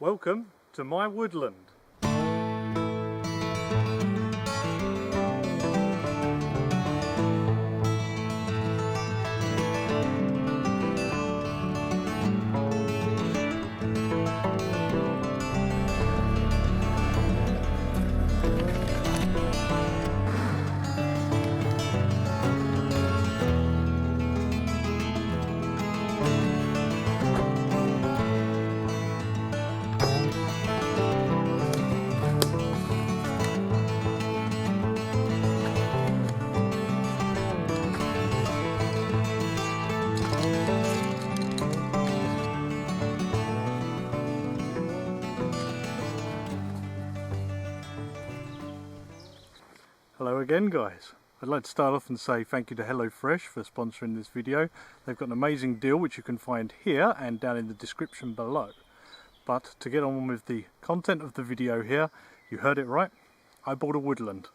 Welcome to my woodland. Hello again guys. I'd like to start off and say thank you to HelloFresh for sponsoring this video. They've got an amazing deal which you can find here and down in the description below. But to get on with the content of the video here, you heard it right, I bought a woodland.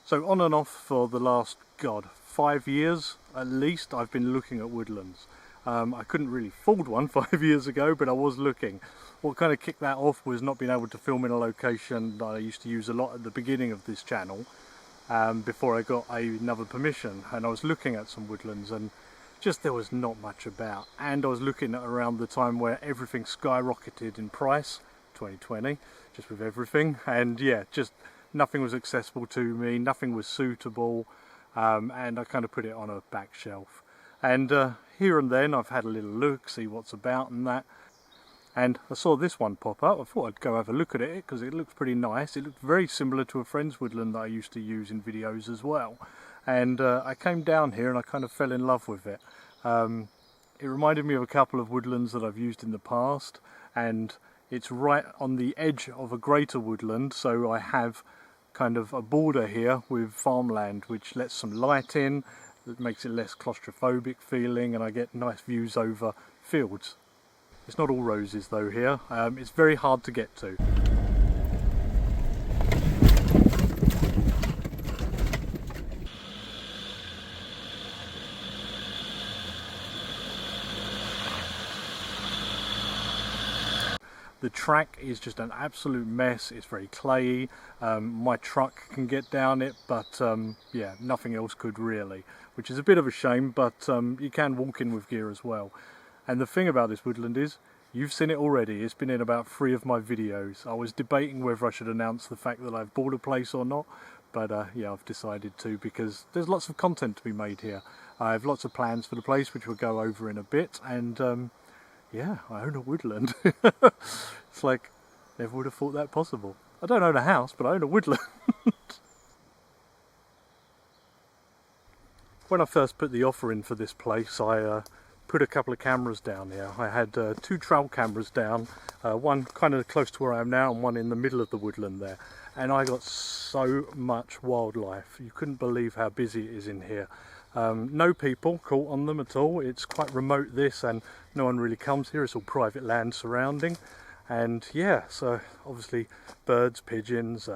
So on and off for the last, 5 years at least, I've been looking at woodlands. I couldn't really afford one 5 years ago, but I was looking. What kind of kicked that off was not being able to film in a location that I used to use a lot at the beginning of this channel, before I got another permission. And I was looking at some woodlands and just there was not much about. And I was looking at around the time where everything skyrocketed in price, 2020, just with everything. And yeah, just nothing was accessible to me, nothing was suitable, and I kind of put it on a back shelf. And here and then I've had a little look, see what's about and that. And I saw this one pop up. I thought I'd go have a look at it because it looks pretty nice. It looked very similar to a friend's woodland that I used to use in videos as well. And I came down here and I kind of fell in love with it. It reminded me of a couple of woodlands that I've used in the past, and it's right on the edge of a greater woodland, so I have kind of a border here with farmland which lets some light in. It makes it less claustrophobic feeling, and I get nice views over fields. It's not all roses though here. It's very hard to get to. The track is just an absolute mess. It's very clayey. My truck can get down it, but yeah, nothing else could really, which is a bit of a shame, but you can walk in with gear as well. And the thing about this woodland is, you've seen it already, it's been in about 3 of my videos. I was debating whether I should announce the fact that I've bought a place or not, but yeah, I've decided to because there's lots of content to be made here. I have lots of plans for the place which we'll go over in a bit, and yeah, I own a woodland. It's like, never would have thought that possible. I don't own a house, but I own a woodland. When I first put the offer in for this place, I put a couple of cameras down here. I had 2 trail cameras down, one kind of close to where I am now and one in the middle of the woodland there. And I got so much wildlife. You couldn't believe how busy it is in here. No people caught on them at all. It's quite remote this, and no one really comes here. It's all private land surrounding. And yeah, so obviously birds, pigeons,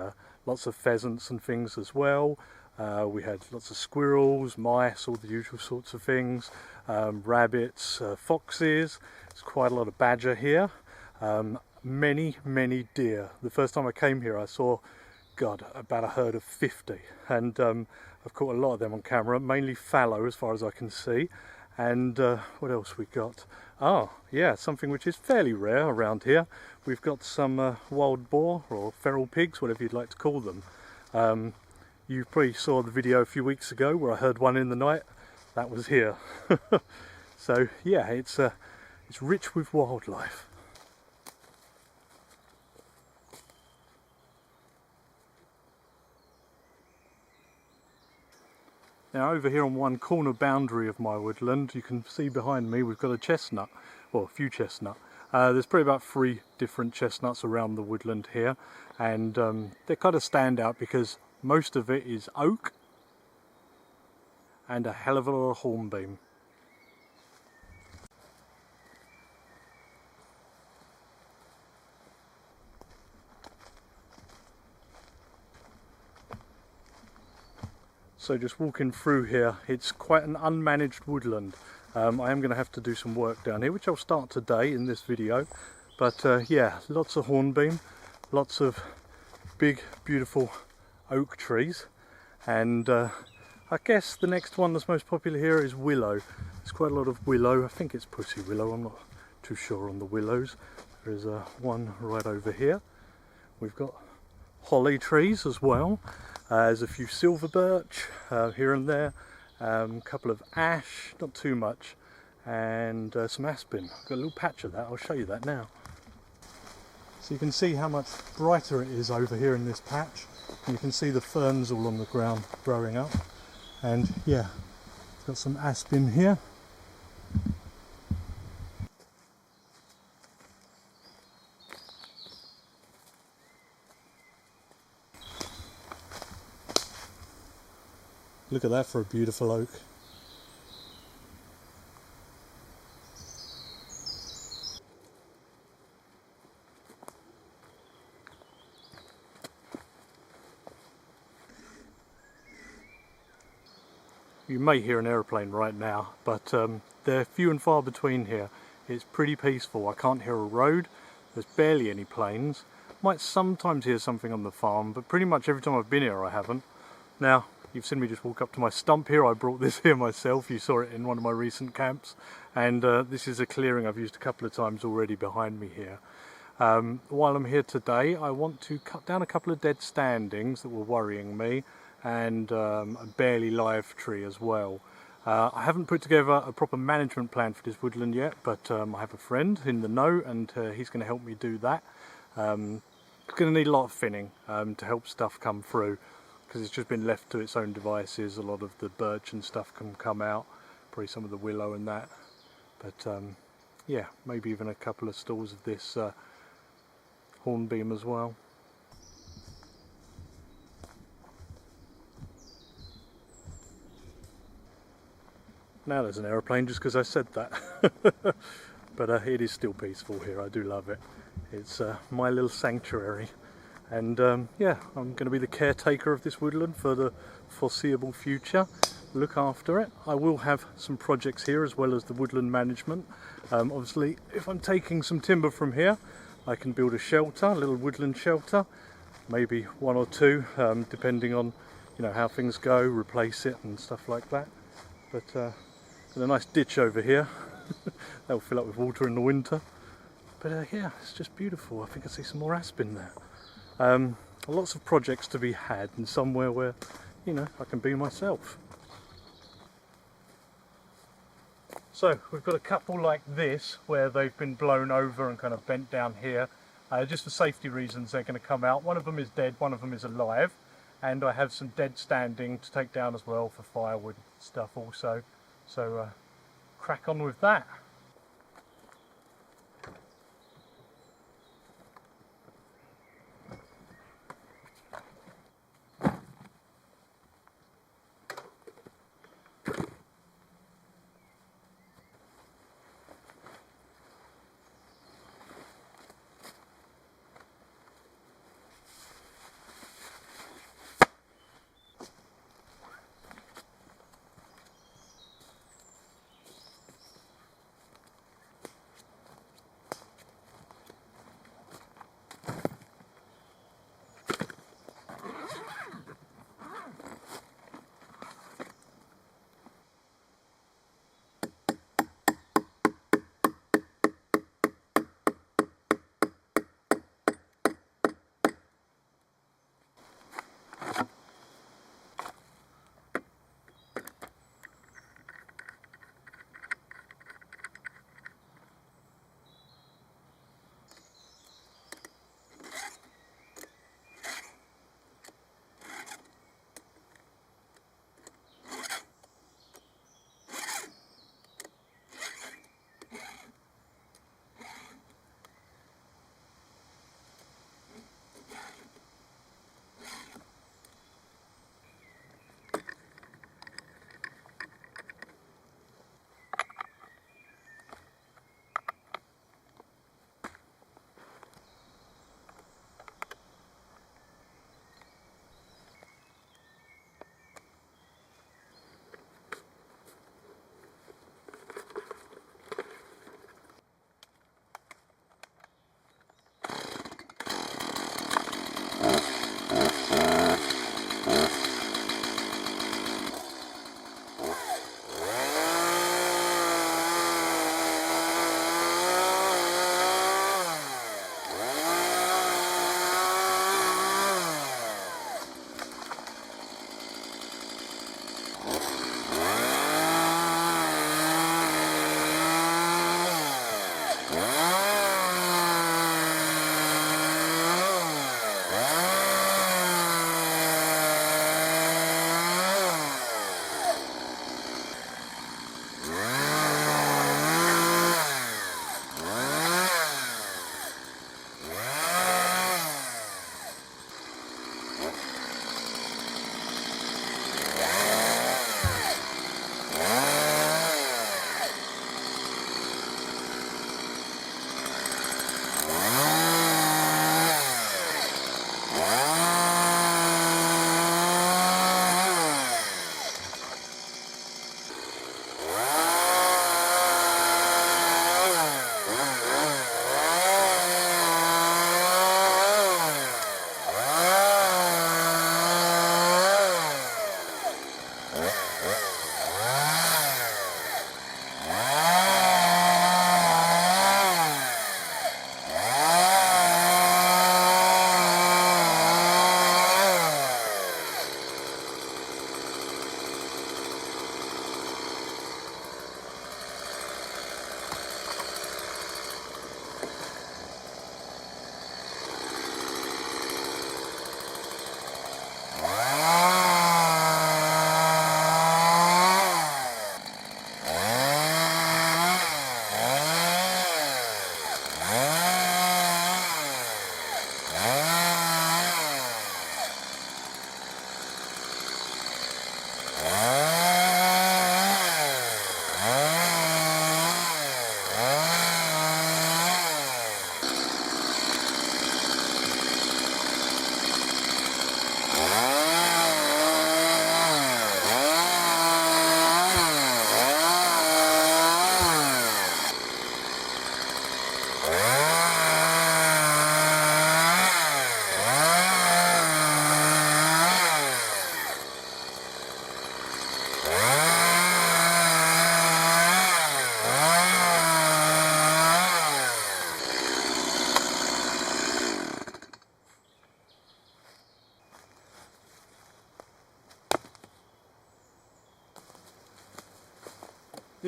lots of pheasants and things as well. We had lots of squirrels, mice, all the usual sorts of things, rabbits, foxes. There's quite a lot of badger here. Many deer. The first time I came here I saw, about a herd of 50, and I've caught a lot of them on camera, mainly fallow as far as I can see. And what else we got? Oh yeah, something which is fairly rare around here. We've got some wild boar, or feral pigs, whatever you'd like to call them. You probably saw the video a few weeks ago where I heard one in the night. That was here. So yeah, it's rich with wildlife. Now over here on one corner boundary of my woodland, you can see behind me we've got a chestnut, well, a few chestnut. There's probably about 3 different chestnuts around the woodland here, and they kind of stand out because most of it is oak and a hell of a lot of hornbeam. So just walking through here, it's quite an unmanaged woodland. I am going to have to do some work down here, which I'll start today in this video. But yeah, lots of hornbeam, lots of big beautiful oak trees, and I guess the next one that's most popular here is willow. There's quite a lot of willow. I think it's pussy willow, I'm not too sure on the willows. There's one right over here. We've got holly trees as well. There's a few silver birch here and there, a couple of ash, not too much, and some aspen. I've got a little patch of that, I'll show you that now. So you can see how much brighter it is over here in this patch. And you can see the ferns all on the ground growing up. And yeah, got some aspen here. Look at that for a beautiful oak. You may hear an aeroplane right now, but they're few and far between here. It's pretty peaceful. I can't hear a road. There's barely any planes. Might sometimes hear something on the farm, but pretty much every time I've been here I haven't. Now, you've seen me just walk up to my stump here. I brought this here myself. You saw it in one of my recent camps. And this is a clearing I've used a couple of times already behind me here. While I'm here today, I want to cut down a couple of dead standings that were worrying me, and a barely live tree as well. I haven't put together a proper management plan for this woodland yet, but I have a friend in the know, and he's going to help me do that. It's going to need a lot of thinning to help stuff come through, because it's just been left to its own devices. A lot of the birch and stuff can come out, probably some of the willow and that. But yeah, maybe even a couple of stalls of this hornbeam as well. Now there's an aeroplane just because I said that. But it is still peaceful here. I do love it. It's my little sanctuary. And yeah, I'm going to be the caretaker of this woodland for the foreseeable future. Look after it. I will have some projects here as well as the woodland management. Obviously, if I'm taking some timber from here, I can build a shelter, a little woodland shelter. Maybe one or two, depending on how things go, replace it and stuff like that. But got a nice ditch over here. That will fill up with water in the winter. But yeah, it's just beautiful. I think I see some more aspen there. Lots of projects to be had, and somewhere where I can be myself. So we've got a couple like this where they've been blown over and kind of bent down here. Just for safety reasons they're going to come out. One of them is dead, one of them is alive. And I have some dead standing to take down as well for firewood stuff also. So crack on with that.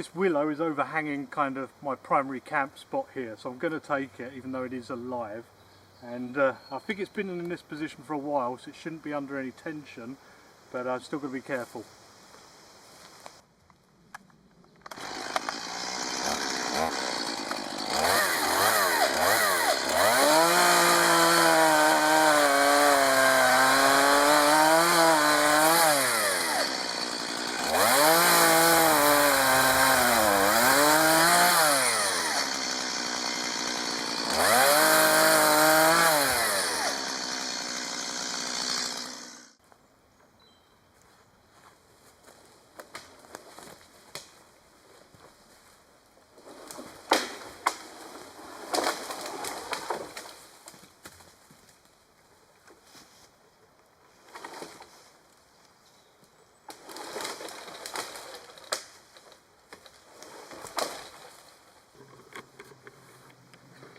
this willow is overhanging kind of my primary camp spot here, so I'm going to take it even though it is alive. And I think it's been in this position for a while, so it shouldn't be under any tension, but I've still got to be careful.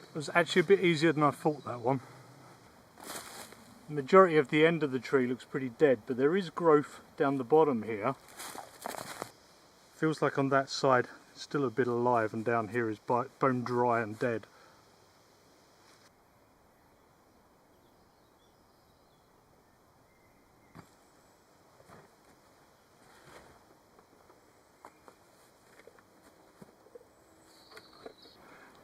It was actually a bit easier than I thought, that one. The majority of the end of the tree looks pretty dead, but there is growth down the bottom here. Feels like on that side it's still a bit alive, and down here is bone dry and dead.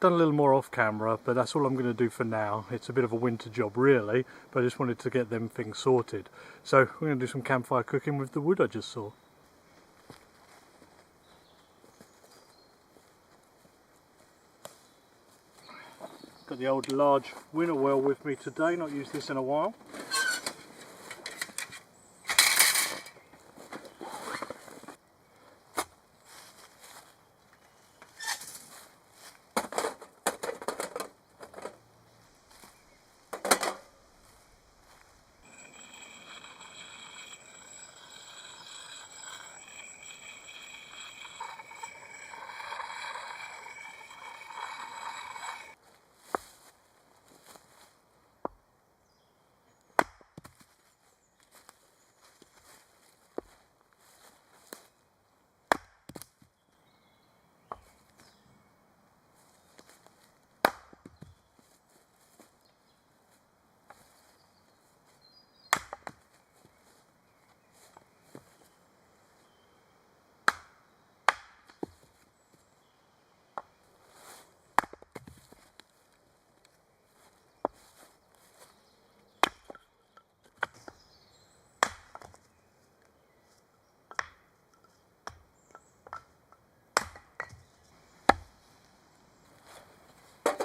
Done a little more off camera, but that's all I'm going to do for now. It's a bit of a winter job really, but I just wanted to get them things sorted. So we're going to do some campfire cooking with the wood I just saw. Got the old large winter well with me today, not used this in a while.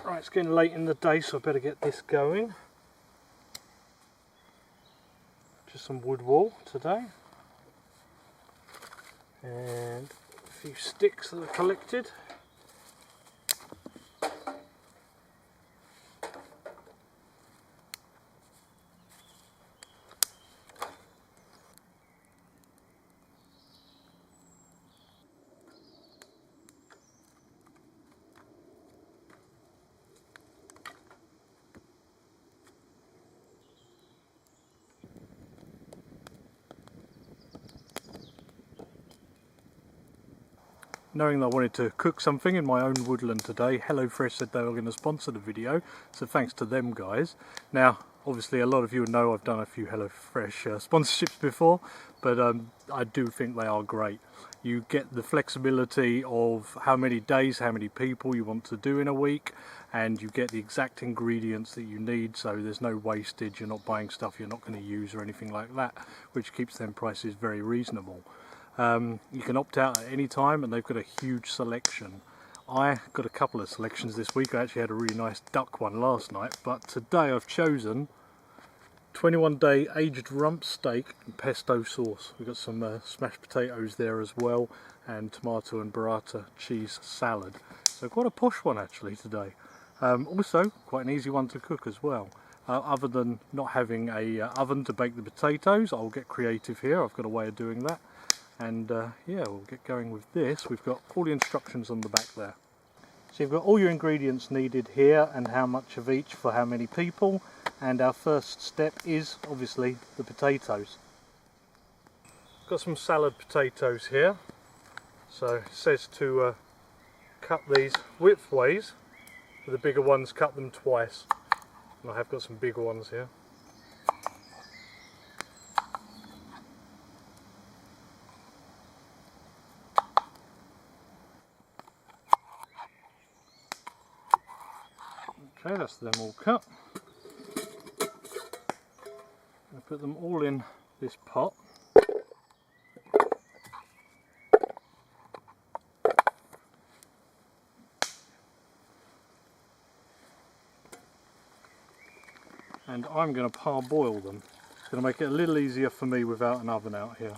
Right, it's getting late in the day, so I better get this going. Just some wood wool today. And a few sticks that I collected. Knowing that I wanted to cook something in my own woodland today, HelloFresh said they were going to sponsor the video, so thanks to them guys. Now, obviously a lot of you know I've done a few HelloFresh sponsorships before, but I do think they are great. You get the flexibility of how many days, how many people you want to do in a week, and you get the exact ingredients that you need, so there's no wastage, you're not buying stuff you're not going to use or anything like that, which keeps them prices very reasonable. You can opt out at any time, and they've got a huge selection. I got a couple of selections this week. I actually had a really nice duck one last night, but today I've chosen 21-day aged rump steak and pesto sauce. We've got some smashed potatoes there as well, and tomato and burrata cheese salad. So quite a posh one actually today. Also quite an easy one to cook as well. Other than not having a oven to bake the potatoes, I'll get creative here. I've got a way of doing that. And yeah, we'll get going with this. We've got all the instructions on the back there. So you've got all your ingredients needed here and how much of each for how many people. And our first step is obviously the potatoes. Got some salad potatoes here. So it says to cut these widthways. For the bigger ones, cut them twice. And I have got some bigger ones here. Okay, that's them all cut. I put them all in this pot. And I'm going to parboil them. It's going to make it a little easier for me without an oven out here.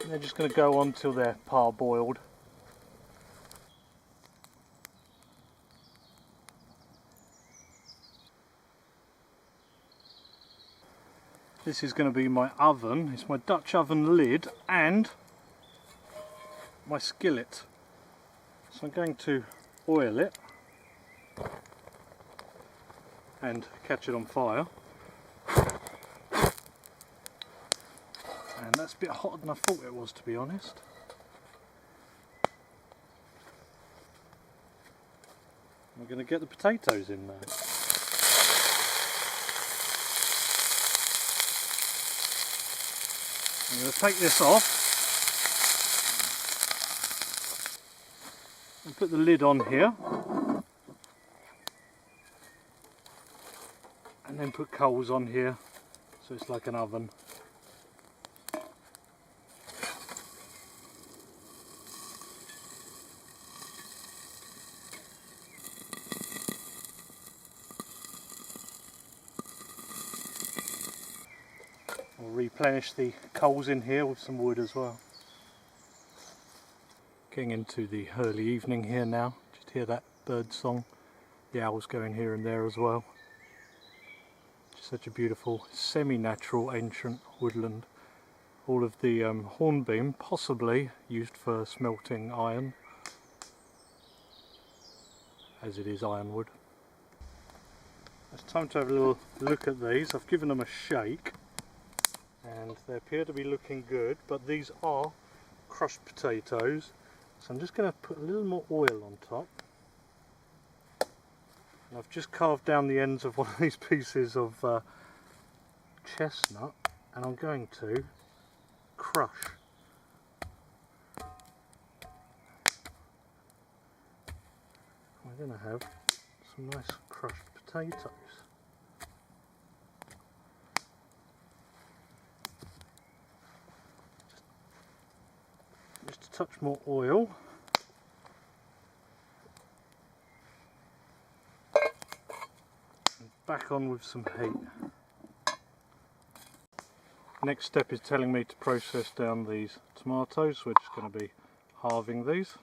And they're just going to go on till they're parboiled. This is going to be my oven. It's my Dutch oven lid and my skillet. So I'm going to oil it and catch it on fire. And that's a bit hotter than I thought it was, to be honest. We're going to get the potatoes in there. I'm going to take this off and put the lid on here, and then put coals on here so it's like an oven. I'll replenish the coals in here with some wood as well. Getting into the early evening here now. Just hear that bird song. The owls going here and there as well. Just such a beautiful semi-natural ancient woodland. All of the hornbeam possibly used for smelting iron, as it is ironwood. It's time to have a little look at these. I've given them a shake and they appear to be looking good, but these are crushed potatoes. So I'm just going to put a little more oil on top. And I've just carved down the ends of one of these pieces of chestnut, and I'm going to crush. We're going to have some nice crushed potatoes. Just a touch more oil. And back on with some heat. Next step is telling me to process down these tomatoes. We're just going to be halving these.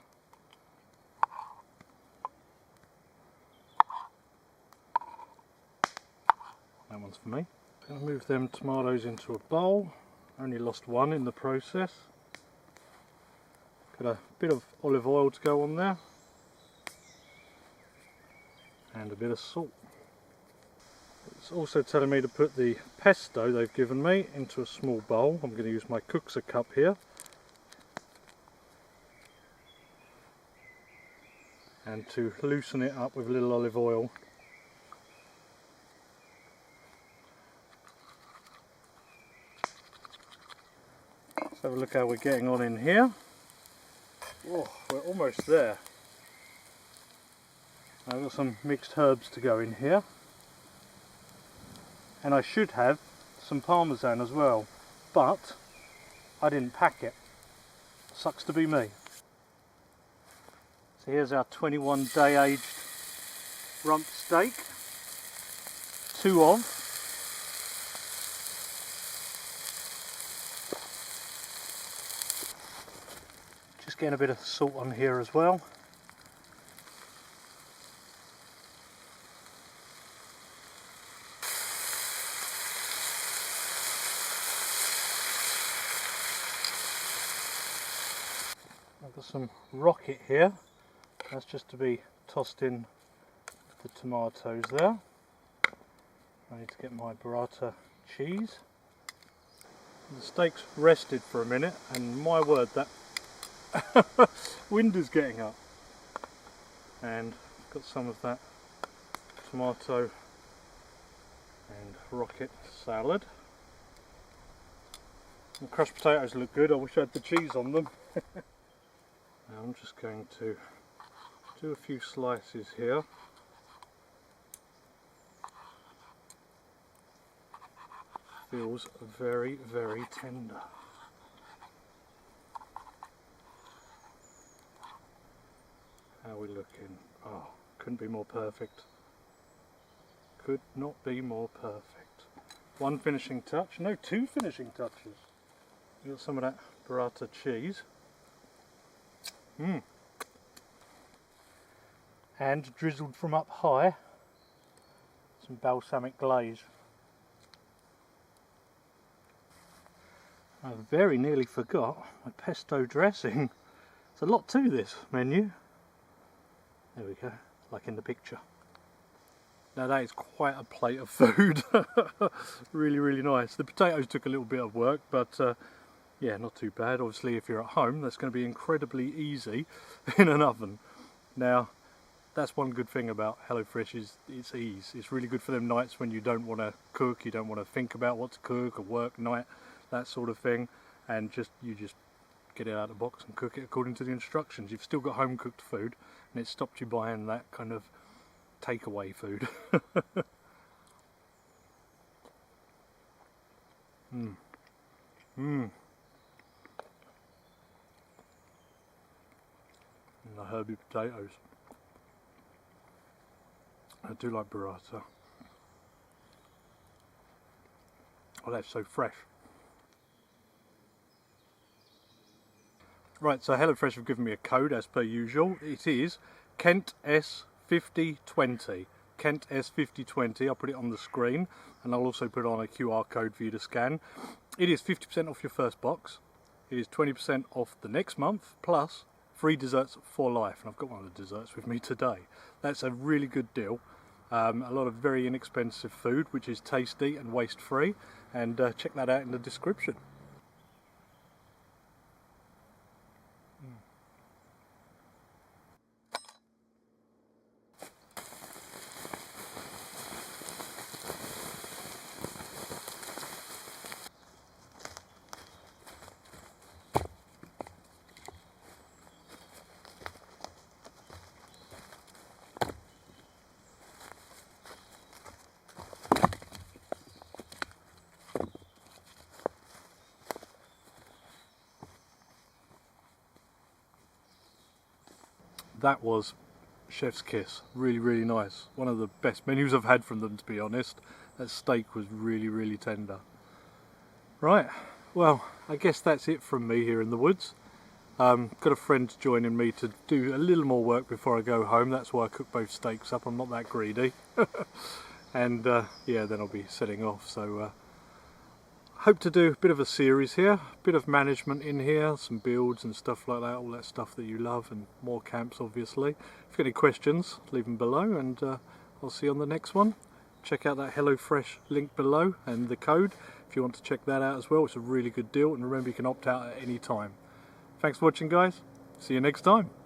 That one's for me. I'm going to move them tomatoes into a bowl. Only lost one in the process. Got a bit of olive oil to go on there. And a bit of salt. It's also telling me to put the pesto they've given me into a small bowl. I'm going to use my cookser cup here. And to loosen it up with a little olive oil. Let's have a look how we're getting on in here. Oh, we're almost there. I've got some mixed herbs to go in here. And I should have some parmesan as well, but I didn't pack it. Sucks to be me. So here's our 21-day aged rump steak. 2 of. Just getting a bit of salt on here as well. I've got some rocket here. That's just to be tossed in with the tomatoes there. I need to get my burrata cheese. The steak's rested for a minute, and my word, that wind is getting up. And got some of that tomato and rocket salad. The crushed potatoes look good. I wish I had the cheese on them. Now I'm just going to do a few slices here. Feels very, very tender. How are we looking? Oh, couldn't be more perfect. Could not be more perfect. One finishing touch, no, two finishing touches. Got some of that burrata cheese. And drizzled from up high, some balsamic glaze. I very nearly forgot my pesto dressing. There's a lot to this menu. There we go, like in the picture. Now that is quite a plate of food. Really, really nice. The potatoes took a little bit of work, but yeah, not too bad. Obviously if you're at home, that's going to be incredibly easy in an oven. Now, that's one good thing about HelloFresh is its ease. It's really good for them nights when you don't want to cook, you don't want to think about what to cook or work night, that sort of thing, and you just get it out of the box and cook it according to the instructions. You've still got home cooked food, and it stopped you buying that kind of takeaway food. And the herby potatoes. I do like burrata. Oh, that's so fresh. Right, so HelloFresh have given me a code as per usual. It is Kent S5020. Kent S5020. I'll put it on the screen, and I'll also put on a QR code for you to scan. It is 50% off your first box. It is 20% off the next month, plus free desserts for life. And I've got one of the desserts with me today. That's a really good deal. A lot of very inexpensive food, which is tasty and waste free. And check that out in the description. That was chef's kiss. Really, really nice. One of the best menus I've had from them, to be honest. That steak was really, really tender. Right, well, I guess that's it from me here in the woods. Got a friend joining me to do a little more work before I go home. That's why I cook both steaks up. I'm not that greedy. And yeah, then I'll be setting off. So hope to do a bit of a series here, a bit of management in here, some builds and stuff like that, all that stuff that you love, and more camps obviously. If you've got any questions, leave them below, and I'll see you on the next one. Check out that HelloFresh link below and the code if you want to check that out as well. It's a really good deal, and remember you can opt out at any time. Thanks for watching, guys. See you next time.